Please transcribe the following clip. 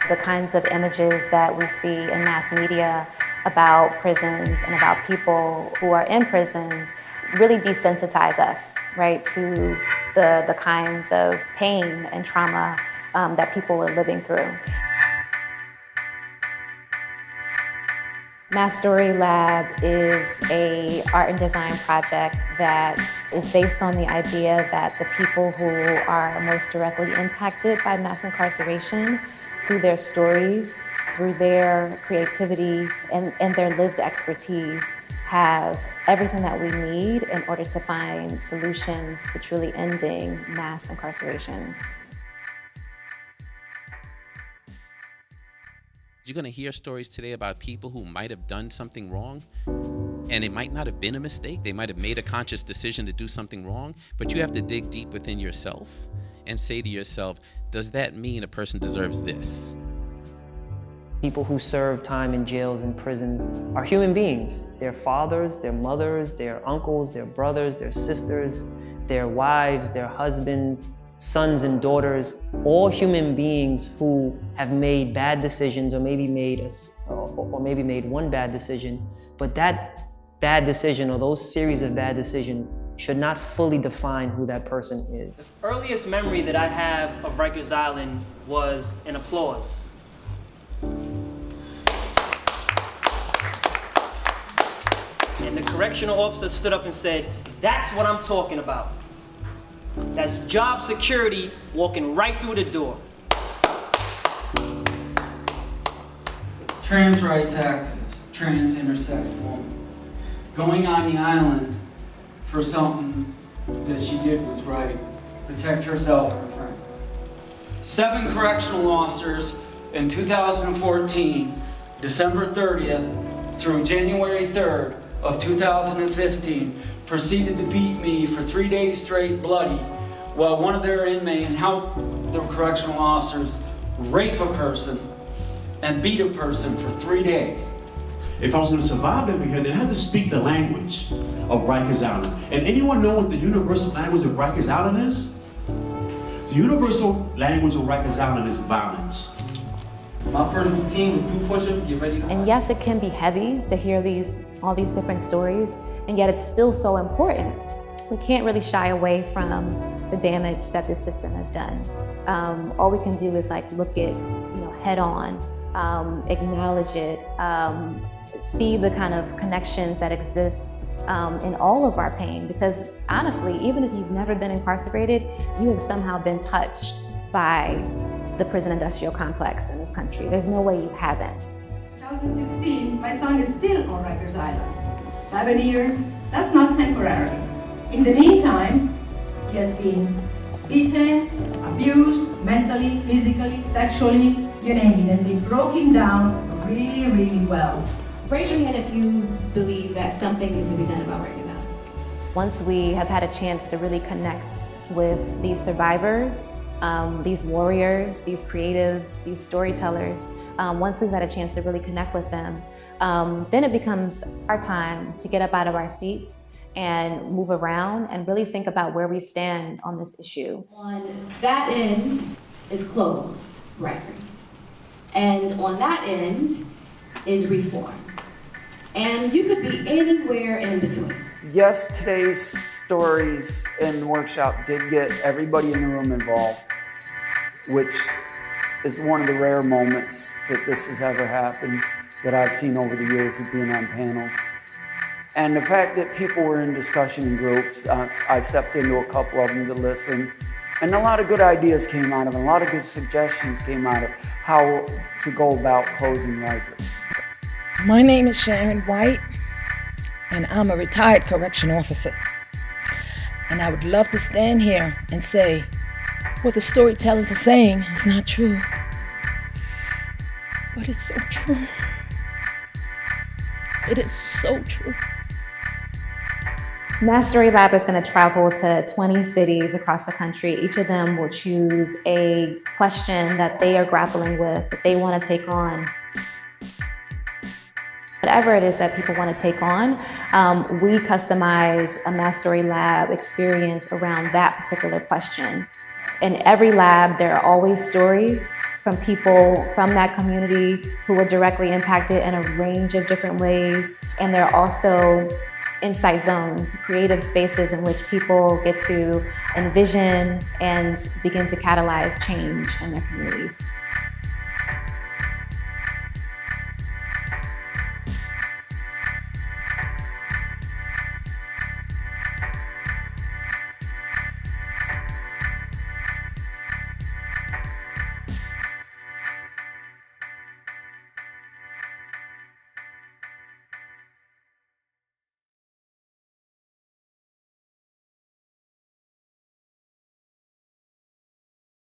The kinds of images that we see in mass media about prisons and about people who are in prisons really desensitize us, right, to the kinds of pain and trauma that people are living through. Mass Story Lab is a art and design project that is based on the idea that the people who are most directly impacted by mass incarceration, through their stories, through their creativity, and their lived expertise, have everything that we need in order to find solutions to truly ending mass incarceration. You're going to hear stories today about people who might have done something wrong, and it might not have been a mistake. They might have made a conscious decision to do something wrong, but you have to dig deep within yourself and say to yourself, does that mean a person deserves this? People who serve time in jails and prisons are human beings. Their fathers, their mothers, their uncles, their brothers, their sisters, their wives, their husbands, sons and daughters, all human beings who have made bad decisions or maybe made one bad decision, but that bad decision or those series of bad decisions should not fully define who that person is. The earliest memory that I have of Rikers Island was an applause. And the correctional officer stood up and said, "That's what I'm talking about. That's job security walking right through the door." Trans rights activist, trans intersex woman, going on the island for something that she did was right, protect herself and her friend. 7 correctional officers in 2014, December 30th through January 3rd of 2015, proceeded to beat me for 3 days straight bloody, while one of their inmates helped the correctional officers rape a person and beat a person for 3 days. If I was going to survive that behavior, then I had to speak the language of Rikers Island. And anyone know what the universal language of Rikers Island is? The universal language of Rikers Island is violence. My first routine was do push-ups to get ready to... And yes, it can be heavy to hear all these different stories, and yet it's still so important. We can't really shy away from the damage that this system has done. All we can do is look it, head on, acknowledge it, see the kind of connections that exist in all of our pain. Because honestly, even if you've never been incarcerated, you have somehow been touched by the prison industrial complex in this country. There's no way you haven't. 2016, my son is still on Rikers Island. 7 years, that's not temporary. In the meantime, he has been beaten, abused, mentally, physically, sexually, you name it, and they broke him down really, really well. Raise your hand if you believe that something needs to be done about Rikers Island. Once we have had a chance to really connect with these survivors, these warriors, these creatives, these storytellers, once we've had a chance to really connect with them, then it becomes our time to get up out of our seats and move around and really think about where we stand on this issue. On that end is close Rikers. And on that end is reform. And you could be anywhere in between. Yes, today's stories and workshop did get everybody in the room involved, which is one of the rare moments that this has ever happened that I've seen over the years of being on panels. And the fact that people were in discussion in groups, I stepped into a couple of them to listen, and a lot of good ideas came out of it, a lot of good suggestions came out of how to go about closing Rikers. My name is Sharon White, and I'm a retired correctional officer. And I would love to stand here and say, what the storytellers are saying is not true. But it's so true. It is so true. Mass Story Lab is going to travel to 20 cities across the country. Each of them will choose a question that they are grappling with, that they want to take on. Whatever it is that people want to take on, we customize a Mass Story Lab experience around that particular question. In every lab, there are always stories from people from that community who were directly impacted in a range of different ways. And they're also insight zones, creative spaces in which people get to envision and begin to catalyze change in their communities.